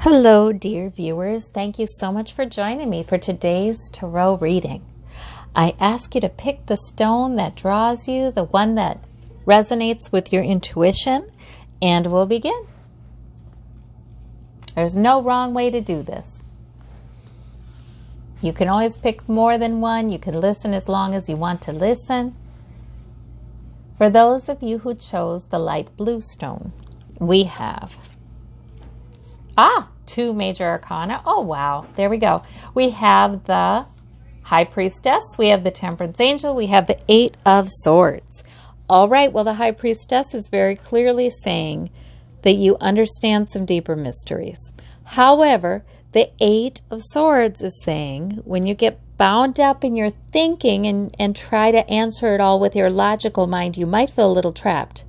Hello, dear viewers. Thank you so much for joining me for today's tarot reading. I ask you to pick the stone that draws you, the one that resonates with your intuition, and we'll begin. There's no wrong way to do this. You can always pick more than one. You can listen as long as you want to listen. For those of you who chose the light blue stone, we have two major arcana. Oh, wow. There we go. We have the High Priestess. We have the Temperance Angel. We have the Eight of Swords. All right. Well, the High Priestess is very clearly saying that you understand some deeper mysteries. However, the Eight of Swords is saying when you get bound up in your thinking and try to answer it all with your logical mind, you might feel a little trapped.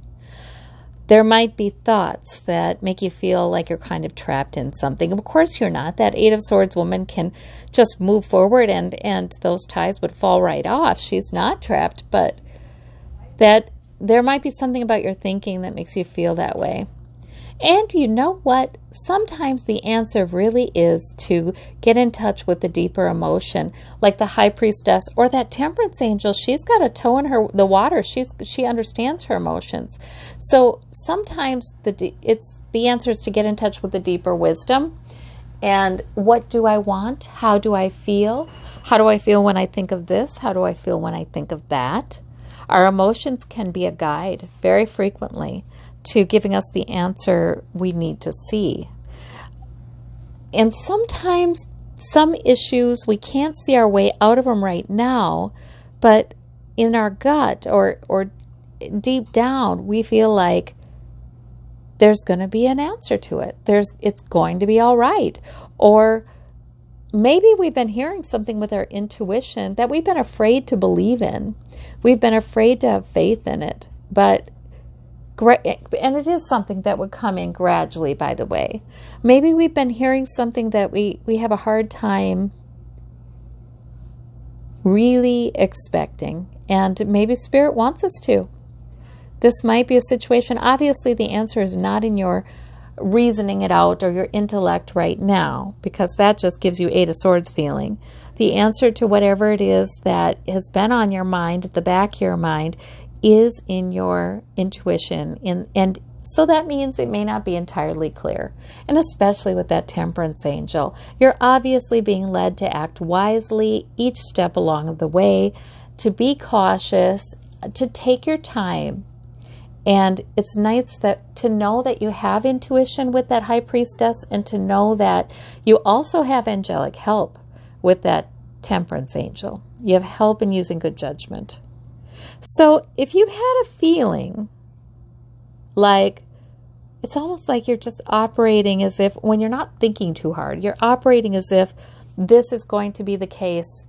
There might be thoughts that make you feel like you're kind of trapped in something. Of course you're not. That Eight of Swords woman can just move forward and those ties would fall right off. She's not trapped, but that there might be something about your thinking that makes you feel that way. And you know what? Sometimes the answer really is to get in touch with the deeper emotion, like the High Priestess or that Temperance Angel. She's got a toe in the water. She understands her emotions. So sometimes the answer is to get in touch with the deeper wisdom. And what do I want? How do I feel? How do I feel when I think of this? How do I feel when I think of that? Our emotions can be a guide very frequently to giving us the answer we need to see. And sometimes some issues, we can't see our way out of them right now, but in our gut or deep down, we feel like there's going to be an answer to it. It's going to be all right. Or maybe we've been hearing something with our intuition that we've been afraid to believe in. We've been afraid to have faith in it, and it is something that would come in gradually, by the way. Maybe we've been hearing something that we have a hard time really expecting, and maybe Spirit wants us to. This might be a situation. Obviously, the answer is not in your reasoning it out or your intellect right now, because that just gives you Eight of Swords feeling. The answer to whatever it is that has been on your mind, at the back of your mind, is in your intuition. And so that means it may not be entirely clear. And especially with that Temperance Angel, you're obviously being led to act wisely each step along the way, to be cautious, to take your time. And it's nice to know that you have intuition with that High Priestess, and to know that you also have angelic help with that Temperance Angel. You have help in using good judgment. So if you had a feeling like it's almost like you're just operating as if, when you're not thinking too hard, you're operating as if this is going to be the case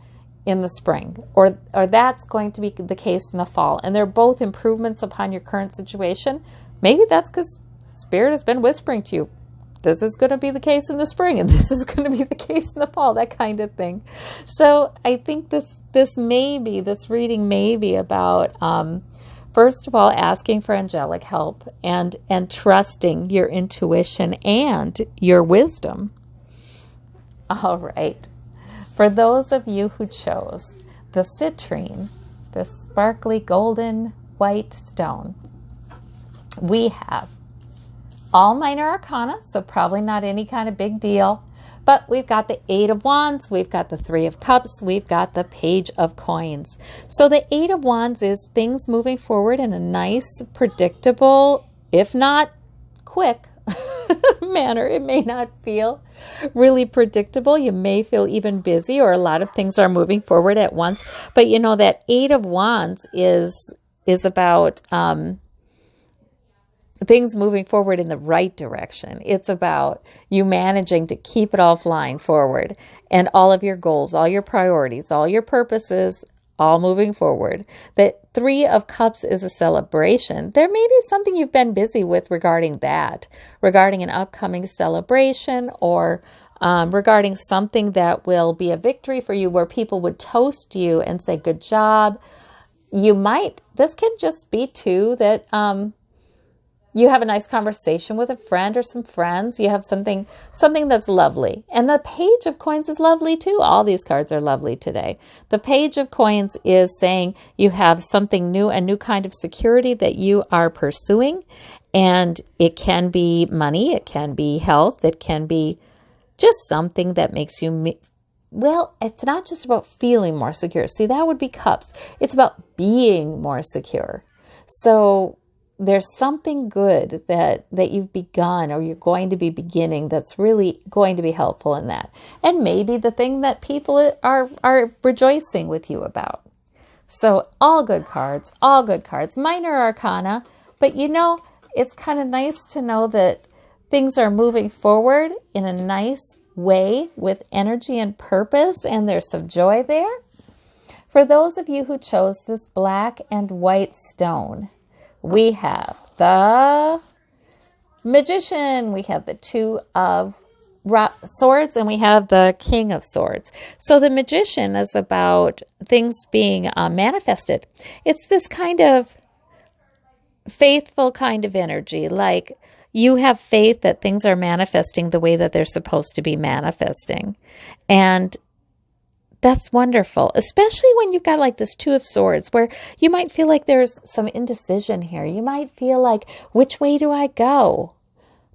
in the spring, or that's going to be the case in the fall, and they're both improvements upon your current situation, maybe that's because Spirit has been whispering to you, this is going to be the case in the spring, and this is going to be the case in the fall, that kind of thing. So I think this reading may be about, first of all, asking for angelic help and trusting your intuition and your wisdom. All right. For those of you who chose the citrine, the sparkly golden white stone, we have all minor arcana, so probably not any kind of big deal. But we've got the Eight of Wands, we've got the Three of Cups, we've got the Page of Coins. So the Eight of Wands is things moving forward in a nice, predictable, if not quick, manner. It may not feel really predictable. You may feel even busy, or a lot of things are moving forward at once. But you know that Eight of Wands is about things moving forward in the right direction. It's about you managing to keep it all flying forward, and all of your goals, all your priorities, all your purposes, all moving forward. The Three of Cups is a celebration. There may be something you've been busy with regarding that, regarding an upcoming celebration, or regarding something that will be a victory for you, where people would toast you and say, good job. This could just be too that You have a nice conversation with a friend or some friends. You have something that's lovely. And the Page of Coins is lovely too. All these cards are lovely today. The Page of Coins is saying you have something new, a new kind of security that you are pursuing. And it can be money, it can be health, it can be just something that makes you, well, it's not just about feeling more secure. See, that would be Cups. It's about being more secure. So there's something good that you've begun or you're going to be beginning that's really going to be helpful in that. And maybe the thing that people are rejoicing with you about. So all good cards, all good cards. Minor Arcana, but you know, it's kind of nice to know that things are moving forward in a nice way with energy and purpose, and there's some joy there. For those of you who chose this black and white stone, we have the Magician, we have the Two of Swords, and we have the King of Swords. So the Magician is about things being manifested. It's this kind of faithful kind of energy, like you have faith that things are manifesting the way that they're supposed to be manifesting. And that's wonderful, especially when you've got like this Two of Swords where you might feel like there's some indecision here. You might feel like, which way do I go?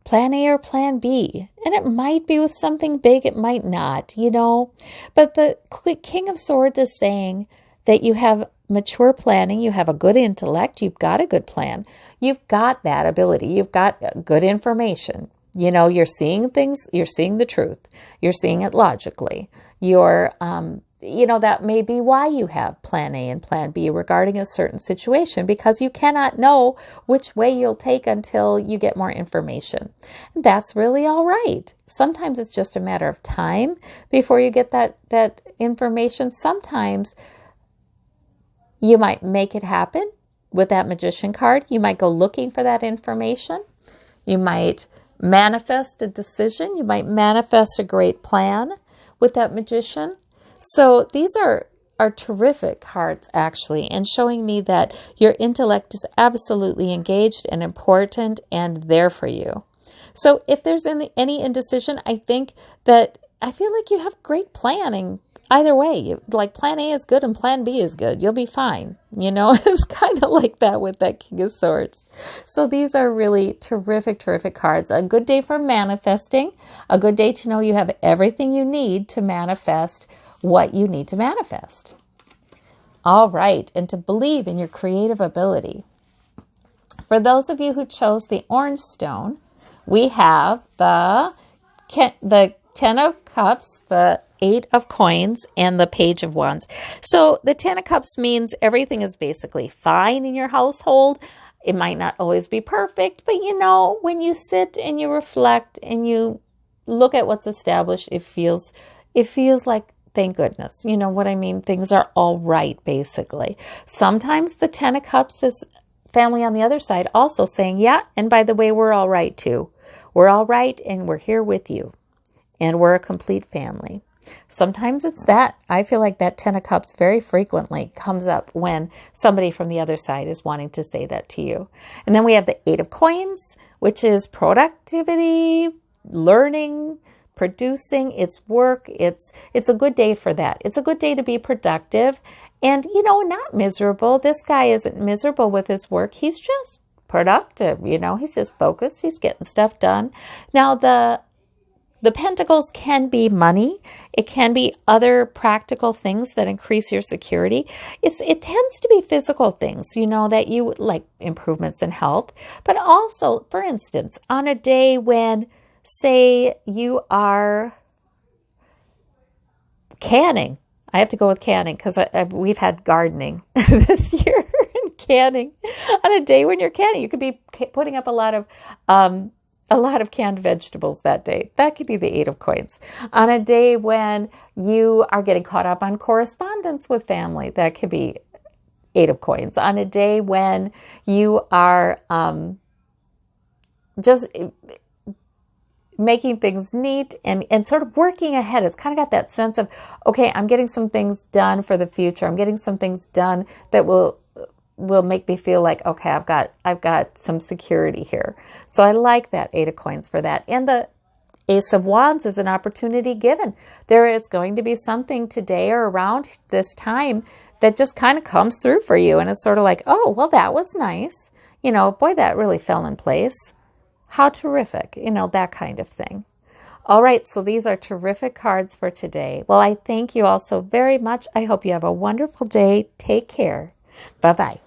Plan A or plan B? And it might be with something big, it might not, you know. But the King of Swords is saying that you have mature planning, you have a good intellect, you've got a good plan, you've got that ability, you've got good information. You know, you're seeing things, you're seeing the truth, you're seeing it logically. You're, you know, that may be why you have plan A and plan B regarding a certain situation, because you cannot know which way you'll take until you get more information. And that's really all right. Sometimes it's just a matter of time before you get that information. Sometimes you might make it happen with that Magician card. You might go looking for that information. You might manifest a decision. You might manifest a great plan with that Magician. So these are terrific cards, actually, and showing me that your intellect is absolutely engaged and important and there for you. So if there's any indecision, I feel like you have great planning. Either way, like plan A is good and plan B is good. You'll be fine. You know, it's kind of like that with that King of Swords. So these are really terrific, terrific cards. A good day for manifesting. A good day to know you have everything you need to manifest what you need to manifest. All right. And to believe in your creative ability. For those of you who chose the orange stone, we have the Ten of Cups, the Eight of Coins, and the Page of Wands. So the Ten of Cups means everything is basically fine in your household. It might not always be perfect, but you know, when you sit and you reflect and you look at what's established, it feels like, thank goodness. You know what I mean? Things are all right, basically. Sometimes the Ten of Cups is family on the other side also saying, yeah, and by the way, we're all right too. We're all right and we're here with you. And we're a complete family. Sometimes it's that. I feel like that Ten of Cups very frequently comes up when somebody from the other side is wanting to say that to you. And then we have the Eight of Coins, which is productivity, learning, producing, it's work. It's a good day for that. It's a good day to be productive and, you know, not miserable. This guy isn't miserable with his work. He's just productive, you know. He's just focused. He's getting stuff done. Now, the Pentacles can be money. It can be other practical things that increase your security. It tends to be physical things, you know, that you like improvements in health. But also, for instance, on a day when, say, you are canning. I have to go with canning because we've had gardening this year and canning. On a day when you're canning, you could be putting up a lot of canned vegetables that day. That could be the Eight of Coins. On a day when you are getting caught up on correspondence with family, that could be Eight of Coins. On a day when you are just making things neat and sort of working ahead. It's kind of got that sense of, okay, I'm getting some things done for the future. I'm getting some things done that will will make me feel like, okay, I've got some security here. So I like that 8 of coins for that. And the Ace of Wands is an opportunity given. There is going to be something today or around this time that just kind of comes through for you. And it's sort of like, oh, well, that was nice. You know, boy, that really fell in place. How terrific, you know, that kind of thing. All right, so these are terrific cards for today. Well, I thank you all so very much. I hope you have a wonderful day. Take care. Bye-bye.